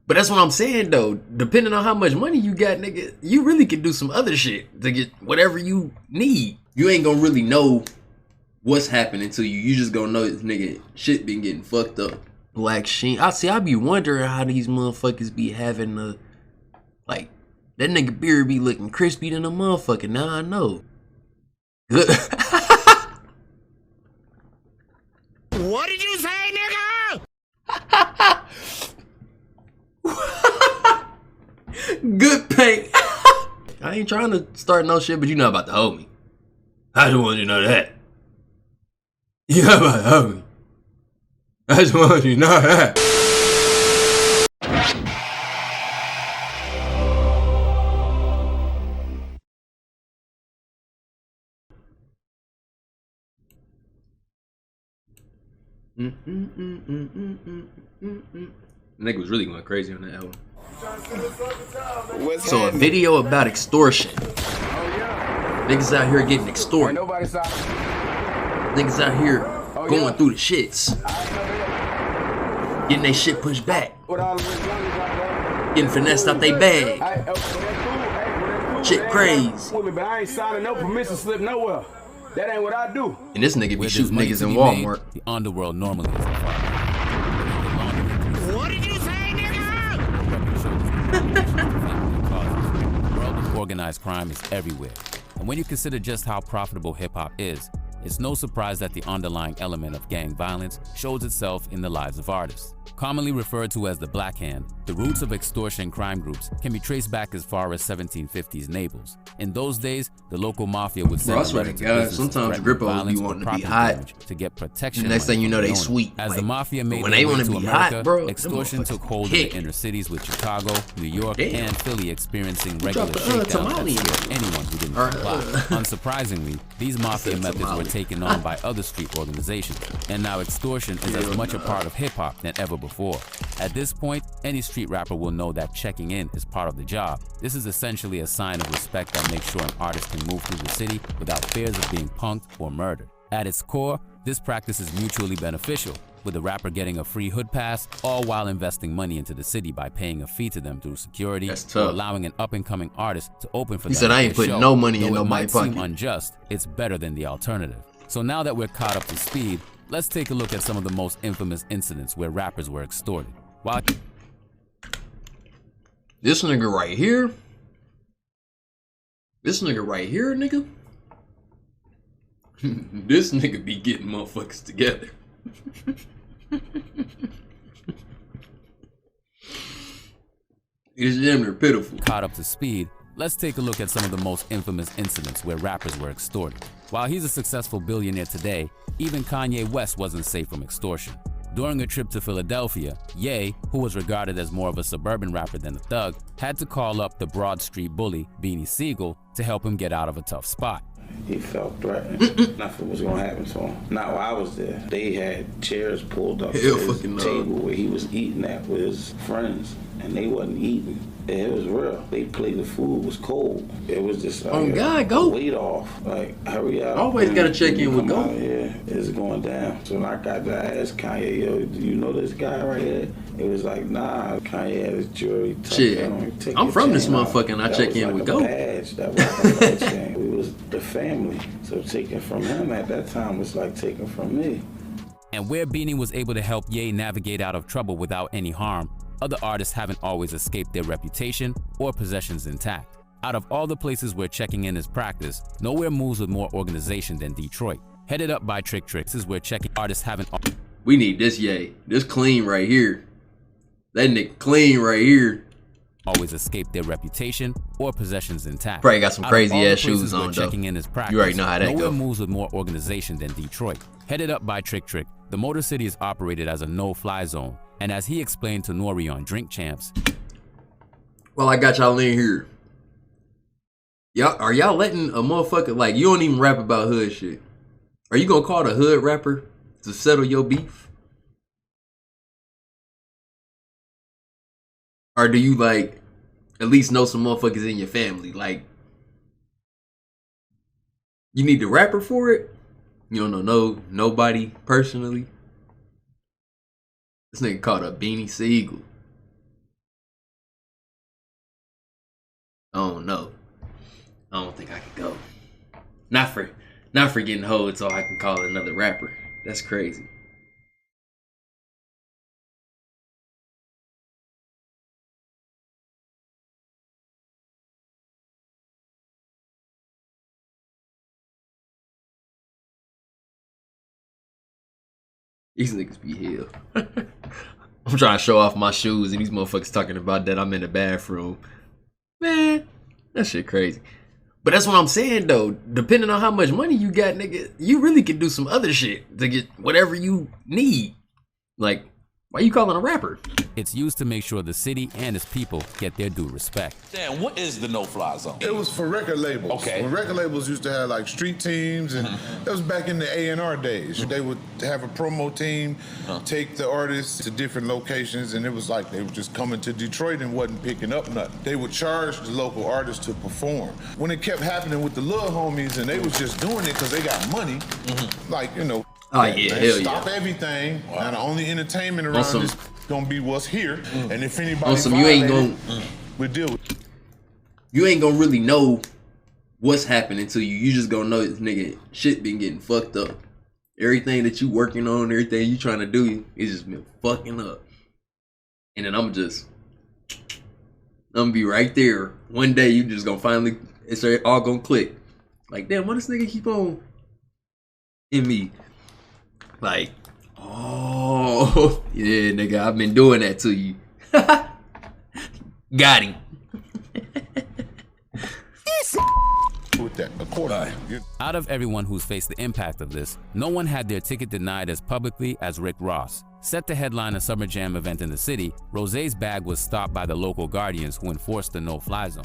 But that's what I'm saying though. Depending on how much money you got, nigga, you really can do some other shit to get whatever you need. You ain't gonna really know what's happening to you. You just gonna know this nigga shit been getting fucked up. Black Sheen. I be wondering how these motherfuckers be having the, like, that nigga beard be looking crispy than a motherfucker. Now I know. Good. What did you say, nigga? Good paint. I ain't trying to start no shit, but you know about the homie. I just want you to know that. You know about the homie. I just want you to know that. Nigga was really going crazy on that album. So a video about extortion. Niggas out here getting extorted. Niggas out here going through the shits. Getting they shit pushed back. Getting finessed out they bag. Shit crazy. But I ain't signing no permission slip nowhere. That ain't what I do. And this nigga be shooting niggas in Walmart. The underworld normally is the far. What did you say, nigga? The world of organized crime is everywhere. And when you consider just how profitable hip-hop is, it's no surprise that the underlying element of gang violence shows itself in the lives of artists. Commonly referred to as the Black Hand, the roots of extortion crime groups can be traced back as far as 1750s Naples. In those days, the local mafia would send a letter to business sometimes to Grippo be wanting to be hot. To get protection. Next thing you know, they sweet. As like, the mafia made when their they way want to to be America, hot, bro, extortion took hold of the inner cities with Chicago, New York, and Philly experiencing regular shakedowns that scared anyone who didn't comply. Unsurprisingly, these mafia methods were taken on by other street organizations, and now extortion is as much a part of hip-hop than ever before. At this point, any street rapper will know that checking in is part of the job. This is essentially a sign of respect that makes sure an artist can move through the city without fears of being punked or murdered. At its core, this practice is mutually beneficial, with the rapper getting a free hood pass, all while investing money into the city by paying a fee to them through security or allowing an up-and-coming artist to open for them. He said, I ain't putting no money in nobody's pocket. Though it might seem unjust, it's better than the alternative. So now that we're caught up to speed, let's take a look at some of the most infamous incidents where rappers were extorted. This nigga right here. This nigga right here, nigga. This nigga be getting motherfuckers together. It's damn near pitiful. Caught up to speed, let's take a look at some of the most infamous incidents where rappers were extorted. While he's a successful billionaire today, even Kanye West wasn't safe from extortion. During a trip to Philadelphia, Ye, who was regarded as more of a suburban rapper than a thug, had to call up the Broad Street bully, Beanie Siegel, to help him get out of a tough spot. He felt threatened. Nothing was gonna happen to him. Not while I was there. They had chairs pulled up to his table where he was eating at with his friends, and they wasn't eating. It was real. They played the food was cold. It was just like go weight off. Like, hurry up. Always gotta check in with Go. Yeah, it's going down. So when I got to ask Kanye, yo, do you know this guy right here? It was like, nah. Kanye had his jewelry. Shit, I'm from this motherfucker and I check in with Go. Badge. That was like a chain. We was the family. So taking from him at that time was like taking from me. And where Beanie was able to help Ye navigate out of trouble without any harm, other artists haven't always escaped their reputation or possessions intact. Out of all the places where checking in is practiced, nowhere moves with more organization than Detroit. Headed up by Trick Trick, this is where checking artists haven't... We need this Ye. This clean right here. That nigga clean right here. Always escape their reputation or possessions intact. Probably got some crazy ass shoes on though. Checking in is practice. You already know how that nowhere goes. Moves with more organization than Detroit. Headed up by Trick Trick, the Motor City is operated as a no-fly zone. And as he explained to Nori on Drink Champs, well, I got y'all in here. Y'all are y'all letting a motherfucker, like, you don't even rap about hood shit. Are you gonna call the hood rapper to settle your beef? Or do you, like, at least know some motherfuckers in your family? Like, you need the rapper for it? You don't know nobody personally? This nigga called up Beanie Siegel. I don't think I could go. Not for getting hoed so I can call another rapper. That's crazy. These niggas be hell. I'm trying to show off my shoes and these motherfuckers talking about that I'm in the bathroom. Man, that shit crazy. But that's what I'm saying though. Depending on how much money you got, nigga, you really can do some other shit to get whatever you need. Like, why you calling a rapper? It's used to make sure the city and its people get their due respect. Dan, what is the no-fly zone? It was for record labels. Okay. When record labels used to have like street teams, and that was back in the A&R days. They would have a promo team, take the artists to different locations, and it was like they were just coming to Detroit and wasn't picking up nothing. They would charge the local artists to perform. When it kept happening with the little homies and they was just doing it because they got money, like, you know, oh yeah, hell stop yeah. everything. Now the only entertainment around this gonna be what's here, and if anybody on some, you ain't gonna we deal with it. You ain't gonna really know what's happening to you. You just gonna know this nigga shit been getting fucked up. Everything that you working on, everything you trying to do, is just been fucking up. And then I'm gonna be right there. One day you just gonna finally, it's all gonna click. Like, damn, why this nigga keep on in me? Like, oh, yeah, nigga, I've been doing that to you. Got him. With that, accordingly. Out of everyone who's faced the impact of this, no one had their ticket denied as publicly as Rick Ross. Set to headline a Summer Jam event in the city, Rosé's bag was stopped by the local guardians who enforced the no-fly zone.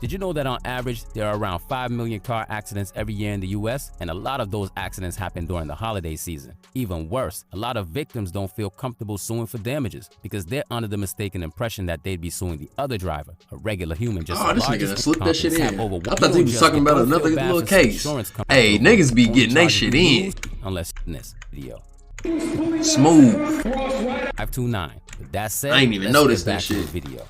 Did you know that on average, there are around 5 million car accidents every year in the US? And a lot of those accidents happen during the holiday season. Even worse, a lot of victims don't feel comfortable suing for damages because they're under the mistaken impression that they'd be suing the other driver, a regular human just this nigga done slipped that shit in. I thought he was talking about another little case. Hey, niggas be getting that shit in. Unless in this video. Smooth. 529. With that said, I ain't even noticed that shit. Video.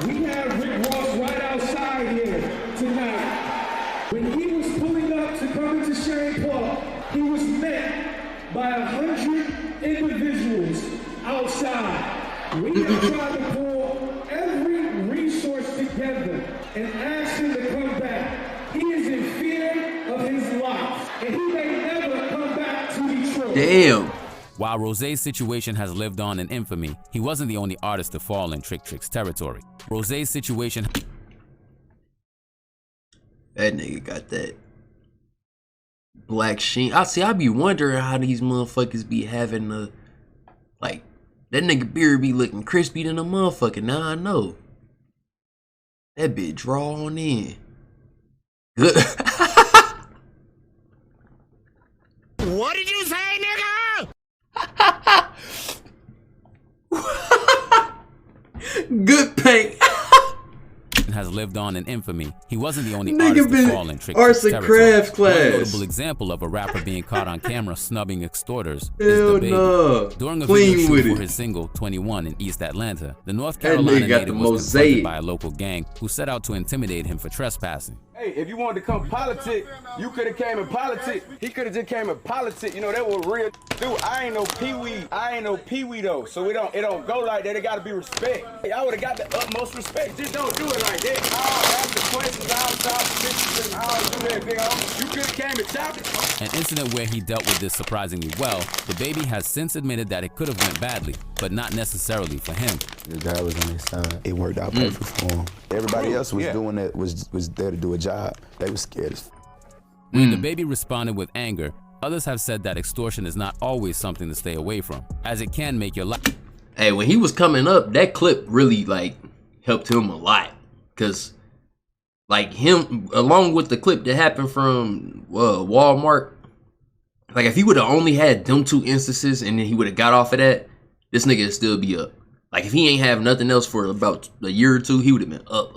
We have Rick Ross right outside here tonight. When he was pulling up to come into Shane Park, he was met by 100 individuals outside. We have tried to pull every resource together and ask him to come back. He is in fear of his life, and he may never come back to Detroit. Damn. While Rosé's situation has lived on in infamy, he wasn't the only artist to fall in Trick Trick's territory. Rosé's situation... That nigga got that black sheen. I be wondering how these motherfuckers be having the... Like, that nigga beard be looking crispy than a motherfucker. Now I know. That bitch draw on in. Good. What did you say, nigga? Good paint. has lived on in infamy. He wasn't the only Nigga artist to fall in Trick arts Trick's and territory. crafts class. One notable example of a rapper being caught on camera snubbing extorters is Hell the Baby. no. During a Clean video with shoot it. for his single 21 in East Atlanta, the North That nigga Carolina got native the was confronted mosaic. by a local gang who set out to intimidate him for trespassing. Hey, if you wanted to come politic, you could have came in politic. He could have just came in politic. You know, that was real. Dude, I ain't no Pee-wee. I ain't no Pee-wee though. So it don't go like that. It gotta be respect. Hey, I would have got the utmost respect. Just don't do it like that. I'll ask the questions. I'll stop the bitches. I'll do that, big homie. You could have came and chopped it. An incident where he dealt with this surprisingly well, the Baby has since admitted that it could have went badly, but not necessarily for him. The guy was on his side. It worked out perfect for him. Everybody else was doing it, was there to do a job. They were scared as When the Baby responded with anger, others have said that extortion is not always something to stay away from, as it can make your life. Hey, when he was coming up, that clip really like helped him a lot, cause like him, along with the clip that happened from Walmart, like if he would have only had them two instances and then he would have got off of that, this nigga would still be up. Like if he ain't have nothing else for about a year or two, he would have been up.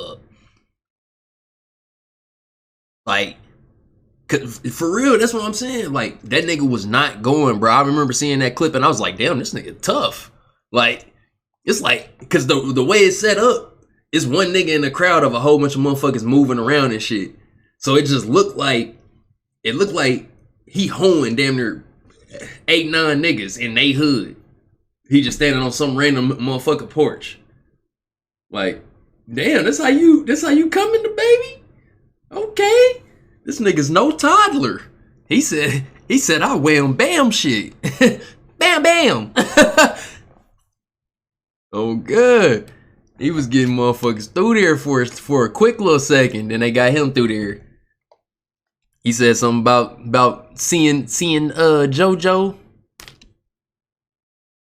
Like, for real, that's what I'm saying. Like, that nigga was not going, bro. I remember seeing that clip and I was like, damn, this nigga tough. Like, it's like, because the way it's set up, it's one nigga in the crowd of a whole bunch of motherfuckers moving around and shit. So it just looked like he hoeing damn near 8, 9 niggas in they hood. He just standing on some random motherfucking porch. Like, damn, that's how you coming to baby? Okay. This nigga's no toddler. He said I wham bam shit. Bam bam. Oh good. He was getting motherfuckers through there for a quick little second. Then they got him through there. He said something about seeing JoJo.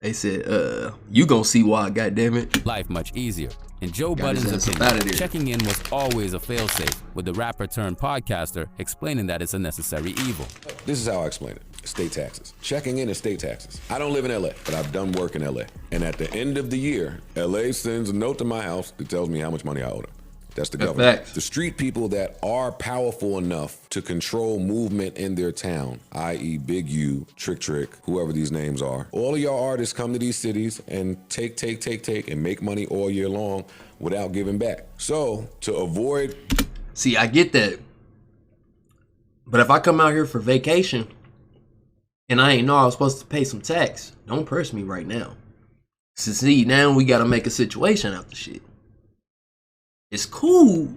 They said, you gonna see why, goddammit. Life much easier. In Joe Budden's opinion, checking in was always a failsafe, with the rapper turned podcaster explaining that it's a necessary evil. This is how I explain it. State taxes. Checking in is state taxes. I don't live in LA, but I've done work in LA. And at the end of the year, LA sends a note to my house that tells me how much money I owe them. That's the government. Facts. The street people that are powerful enough to control movement in their town, i.e. Big U, Trick, whoever these names are. All of y'all artists come to these cities and take, and make money all year long without giving back. So, to avoid... See, I get that. But if I come out here for vacation and I ain't know I was supposed to pay some tax, don't press me right now. So see, now we got to make a situation out the shit. It's cool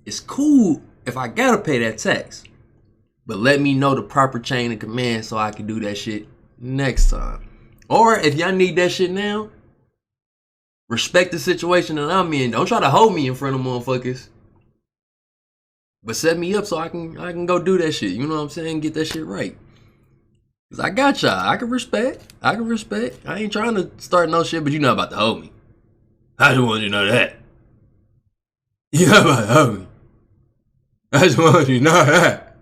if I gotta pay that tax, but let me know the proper chain of command so I can do that shit next time. Or if y'all need that shit now, respect the situation that I'm in. Don't try to hold me in front of motherfuckers, but set me up so I can go do that shit. You know what I'm saying? Get that shit right. Cause I got y'all. I can respect. I ain't trying to start no shit, but you're not about to hold me. I just want you to know that. You're not about to hold me. I just want you to know that.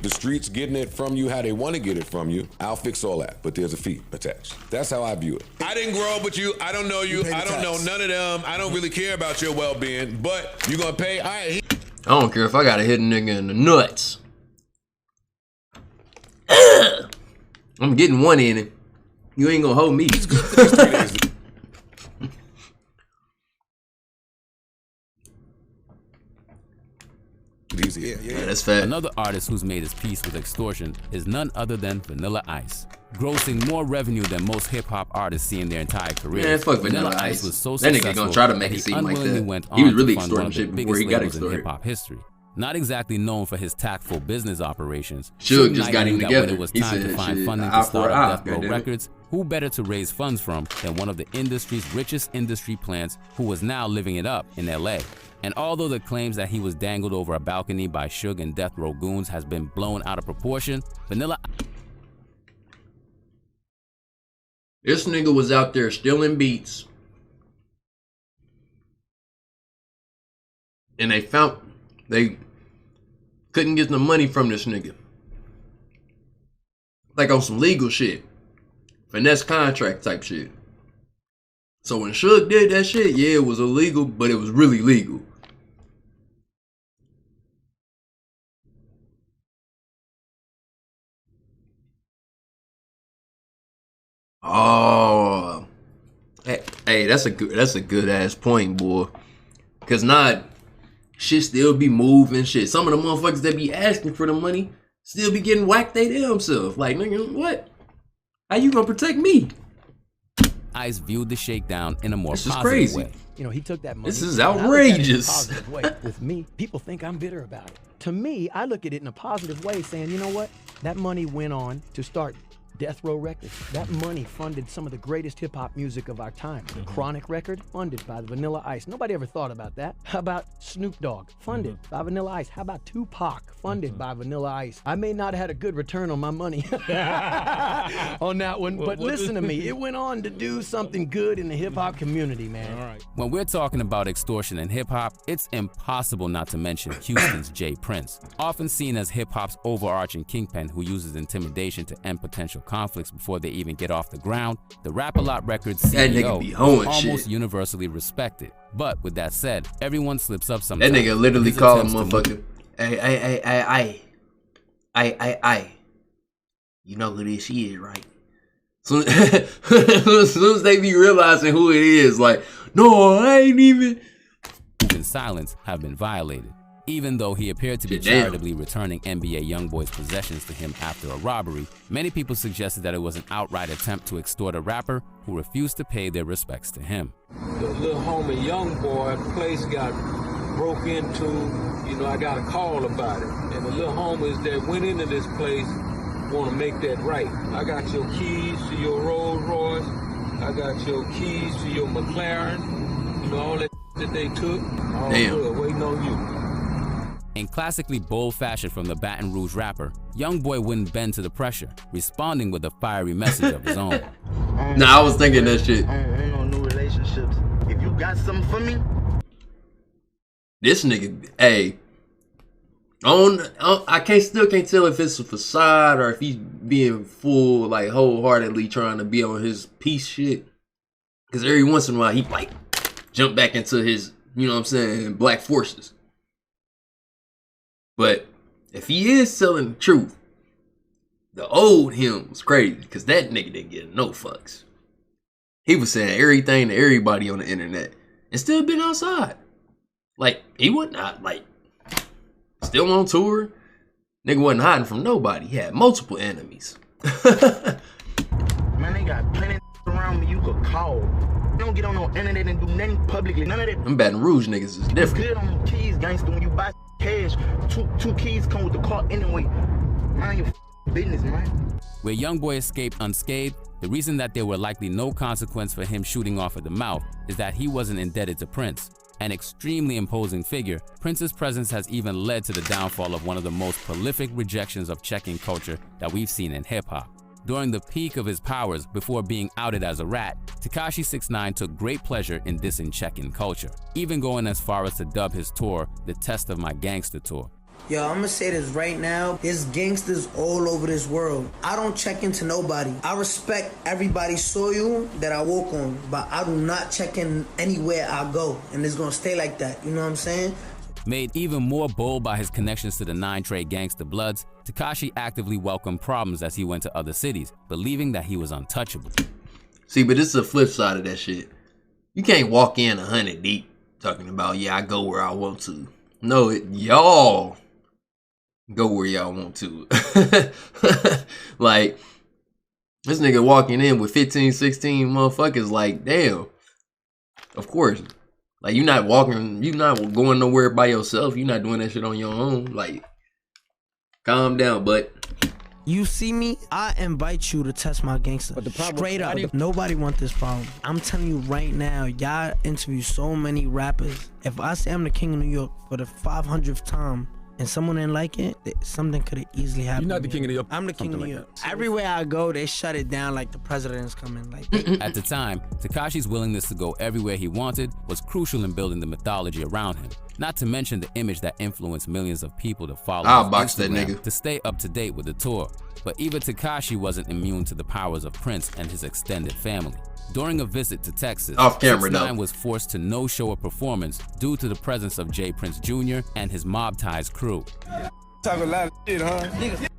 The streets getting it from you how they want to get it from you, I'll fix all that, but there's a fee attached. That's how I view it. I didn't grow up with you. I don't know you. I don't know none of them. I don't really care about your well-being, but you gonna pay. I don't care if I gotta hit a nigga in the nuts. I'm getting one in it. You ain't gonna hold me. He's good for these 3 days. Yeah, that's fact. Another artist who's made his peace with extortion is none other than Vanilla Ice. Grossing more revenue than most hip-hop artists see in their entire career. Man, fuck Vanilla Ice. Was so that nigga gonna try to make it seem like that. He was really extorting shit before he got extorted. In hip-hop history. Not exactly known for his tactful business operations, Suge just got him together. When it was time to find funding to start up Death Row Records, who better to raise funds from than one of the industry's richest industry plants who was now living it up in LA. And although the claims that he was dangled over a balcony by Suge and Death Row goons has been blown out of proportion, Vanilla... This nigga was out there stealing beats. And they couldn't get the money from this nigga. Like on some legal shit. Finesse contract type shit. So when Suge did that shit, yeah, it was illegal, but it was really legal. Oh, hey, that's a good ass point, boy. Cause not shit still be moving shit. Some of the motherfuckers that be asking for the money still be getting whacked they damn self. Like, nigga, what? How you gonna protect me? Ice viewed the shakedown in a more positive crazy way. You know, he took that money. This is outrageous. With me, people think I'm bitter about it. To me, I look at it in a positive way, saying, you know what? That money went on to start Death Row Records. That money funded some of the greatest hip-hop music of our time. The Chronic record, funded by Vanilla Ice. Nobody ever thought about that. How about Snoop Dogg? Funded by Vanilla Ice. How about Tupac? Funded by Vanilla Ice. I may not have had a good return on my money on that one, but listen to me. It went on to do something good in the hip-hop community, man. All right. When we're talking about extortion in hip-hop, it's impossible not to mention Houston's Jay Prince. Often seen as hip-hop's overarching kingpin who uses intimidation to end potential conflicts before they even get off the ground, the Rap-A-Lot Records CEO is almost universally respected. But with that said, everyone slips up sometimes. That nigga literally called him motherfucker. Hey. You know who this is, right? So, as soon as they be realizing who it is, like, no, I ain't even. In silence have been violated. Even though he appeared to be charitably returning NBA YoungBoy's possessions to him after a robbery, many people suggested that it was an outright attempt to extort a rapper who refused to pay their respects to him. The little homie YoungBoy place got broke into, you know, I got a call about it. And the little homies that went into this place want to make that right. I got your keys to your Rolls Royce. I got your keys to your McLaren. You know, all that they took. All good, waiting on you. In classically bold fashion from the Baton Rouge rapper, YoungBoy wouldn't bend to the pressure, responding with a fiery message of his own. Nah, I was thinking that shit. Ain't no new relationships. If you got something for me, this nigga, hey, I still can't tell if it's a facade or if he's being full, like wholeheartedly trying to be on his peace shit. Cause every once in a while he like jump back into his, you know what I'm saying, black forces. But if he is telling the truth, the old him was crazy because that nigga didn't get no fucks. He was saying everything to everybody on the internet and still been outside. Like, he wasn't out, like, still on tour. Nigga wasn't hiding from nobody. He had multiple enemies. man, they got plenty of around me you could call. You don't get on no internet and do nothing publicly. None of that. Them Baton Rouge niggas is different. Good on keys, gangster. When you buy cash, two keys come with the car anyway. Mind your business, man. Where YoungBoy escaped unscathed, the reason that there were likely no consequence for him shooting off at the mouth is that he wasn't indebted to Prince. An extremely imposing figure, Prince's presence has even led to the downfall of one of the most prolific rejections of checking culture that we've seen in hip-hop. During the peak of his powers, before being outed as a rat, Tekashi 6ix9ine took great pleasure in dissing checking culture, even going as far as to dub his tour the Test of My Gangster Tour. Yo, I'm gonna say this right now. There's gangsters all over this world. I don't check into nobody. I respect everybody's soil that I walk on, but I do not check in anywhere I go. And it's gonna stay like that, you know what I'm saying? Made even more bold by his connections to the 9 Trey gangster bloods, Tekashi actively welcomed problems as he went to other cities, believing that he was untouchable. See, but this is the flip side of that shit. You can't walk in 100 deep talking about, yeah, I go where I want to. No, y'all go where y'all want to. Like, this nigga walking in with 15, 16 motherfuckers, like, damn. Of course. Like, you're not going nowhere by yourself. You're not doing that shit on your own. Like, calm down, but You see me, I invite you to test my gangster. But the problem, straight up, nobody want this problem. I'm telling you right now, y'all interview so many rappers. If I say I'm the king of New York for the 500th time, and someone didn't like it, something could have easily happened. You're not the king of New York. I'm the king of New York. Everywhere I go, they shut it down like the president's coming. Like At the time, Tekashi's willingness to go everywhere he wanted was crucial in building the mythology around him. Not to mention the image that influenced millions of people to follow I'll box that nigga to stay up to date with the tour. But even Tekashi wasn't immune to the powers of Prince and his extended family. During a visit to Texas, 6ix9ine was forced to no-show a performance due to the presence of J. Prince Jr. and his Mob Ties crew. Talk a lot of shit, huh?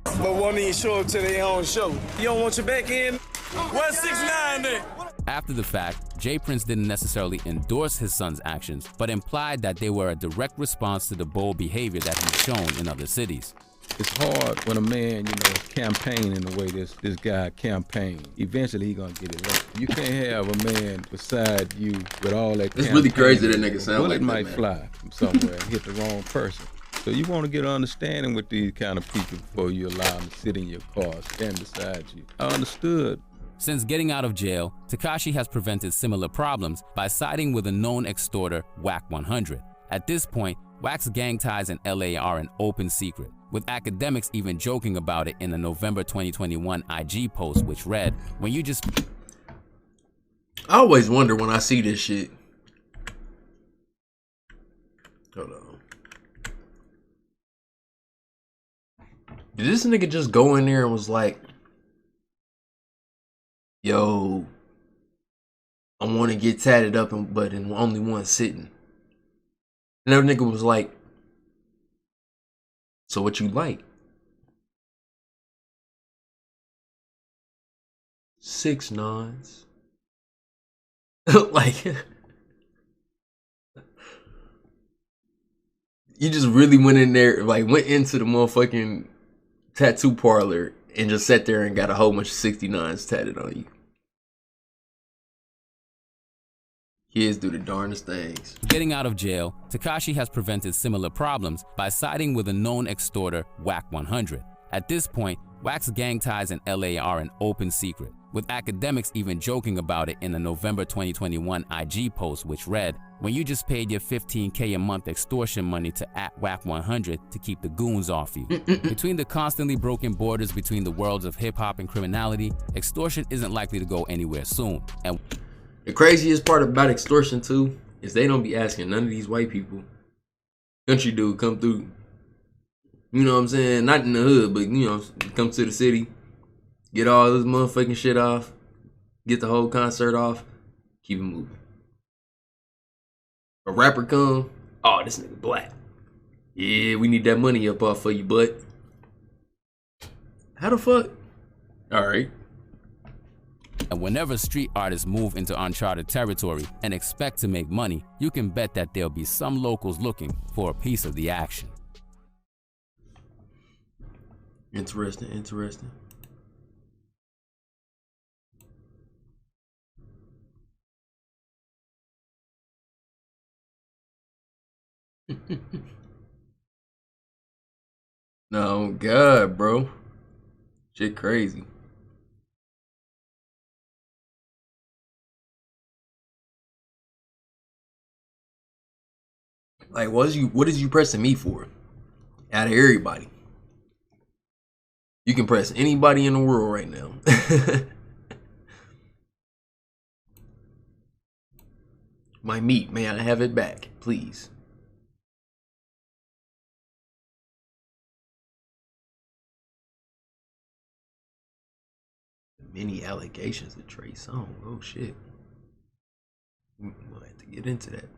But won't even show up to their own show. You don't want your back in? Where's 6ix9ine then? After the fact, J. Prince didn't necessarily endorse his son's actions, but implied that they were a direct response to the bold behavior that he'd shown in other cities. It's hard when a man, campaigning the way this guy campaigned. Eventually, he gonna get elected. You can't have a man beside you with all that. It's really crazy that nigga sound like that, might man. fly from somewhere and hit the wrong person. So you want to get an understanding with these kind of people before you allow them to sit in your car, stand beside you. I understood. Since getting out of jail, Tekashi has prevented similar problems by siding with a known extorter, Wack 100. At this point, Wack's gang ties in LA are an open secret, with academics even joking about it in a November 2021 IG post which read, when you just... I always wonder when I see this shit. Hold on. Did this nigga just go in there and was like, yo, I want to get tatted up, but in only one sitting? And that nigga was like, so what you like? 6ix9ines. Like, You just really went in there, like went into the motherfucking tattoo parlor and just sat there and got a whole bunch of 69s tatted on you. Kids do the darndest things. Getting out of jail, Tekashi has prevented similar problems by siding with a known extorter, Wack 100. At this point, Wack's gang ties in LA are an open secret, with academics even joking about it in a November 2021 IG post which read, "When you just paid your $15K a month extortion money to @Wack 100 to keep the goons off you." Between the constantly broken borders between the worlds of hip-hop and criminality, extortion isn't likely to go anywhere soon. And the craziest part about extortion too is they don't be asking none of these white people, country dude, come through. You know what I'm saying? Not in the hood, but you know, come to the city, get all this motherfucking shit off, get the whole concert off, keep it moving. A rapper come, oh, this nigga black. Yeah, we need that money up off for you, bud. How the fuck? All right. And whenever street artists move into uncharted territory and expect to make money, you can bet that there'll be some locals looking for a piece of the action. Interesting, interesting. No, God, bro. Shit crazy. Like, what is you pressing me for? Out of everybody. You can press anybody in the world right now. My meat, may I have it back, please? Many allegations of Trey Songz. Oh shit. We'll have to get into that.